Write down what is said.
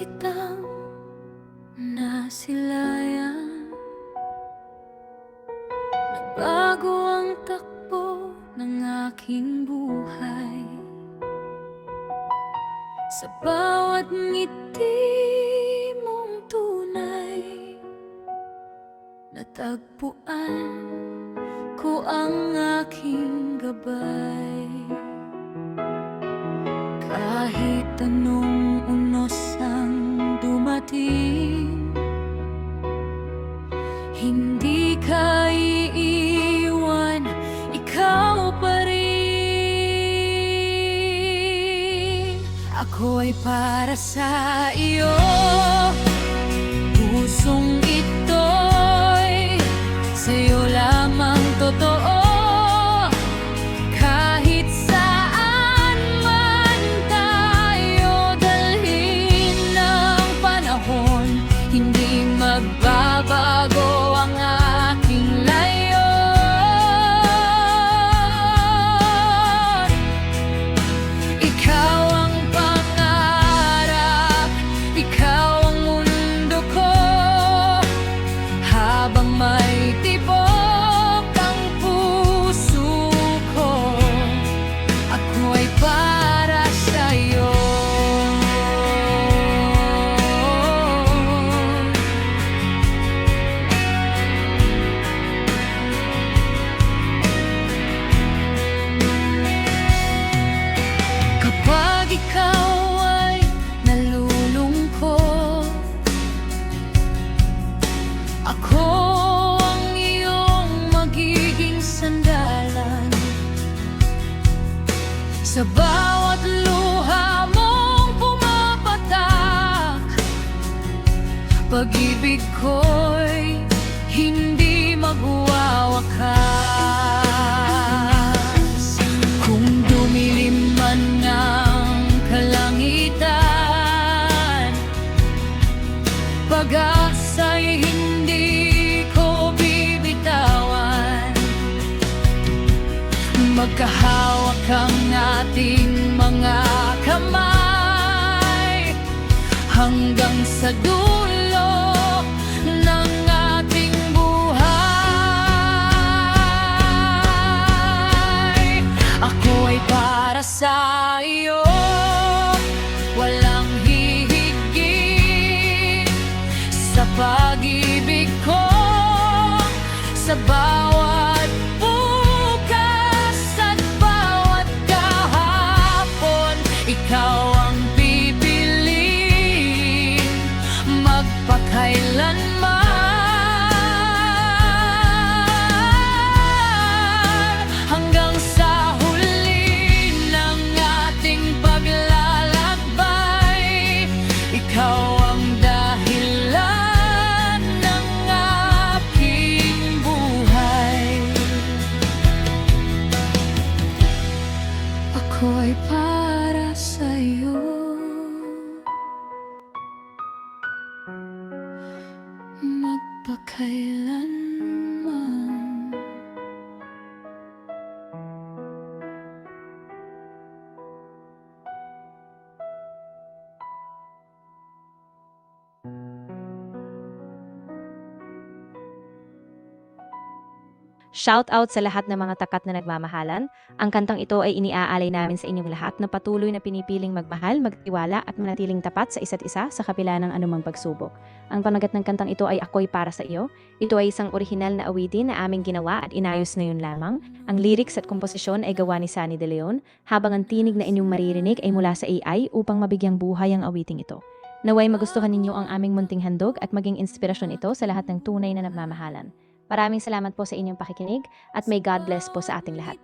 kitang nasilayan. Nagbago ang takbo ng aking buhay. Sa bawat ngiti mong tunay, natagpuan ko ang aking gabay. Kahit anong unos ang dumating, hindi ka iiwan, ikaw pa rin. Ako ay para sa iyo, pusong ito'y sa'yo lamang totoo. Kahit saan man tayo dalhin ng panahon, hindi magbabago ang aking layon. Ikaw ang pangarap, ikaw ang mundo ko. Habang may tibok ang puso ko, ako ay para sa'yo. Kapag ikaw ay nalulungkot, ako ang iyong magiging sandalan. Sa bawat luha mong pumapatak, pag-ibig ko'y hindi magwawakas. Kung dumilim man ang kalangitan, pag-asa'y hindi ko bibitawan. Magkahawak ang ating mga kamay hanggang sa dulo ng ating buhay. Ako ay para sa iyo, walang hihigit sa pag-ibig ko. Sa bawat bukas at bawat kahapon, ikaw ang pipiliin magpakailanman. Hanggang sa huli ng ating paglalakbay, ikaw ang dahilan ng aking buhay. Ako ay para sa'yo, magpakailanman. Shout out sa lahat ng mga takat na nagmamahalan. Ang kantang ito ay iniaalay namin sa inyong lahat na patuloy na pinipiling magmahal, magtiwala at manatiling tapat sa isa't isa sa kabila ng anumang pagsubok. Ang panagat ng kantang ito ay Ako'y Para Sa Iyo. Ito ay isang orihinal na awitin na aming ginawa at inayos ngayon lamang. Ang lyrics at komposisyon ay gawa ni Sunny De Leon, habang ang tinig na inyong maririnig ay mula sa AI upang mabigyang buhay ang awiting ito. Naway magustuhan ninyo ang aming munting handog at maging inspirasyon ito sa lahat ng tunay na nagmamahalan. Maraming salamat po sa inyong pakikinig at may God bless po sa ating lahat.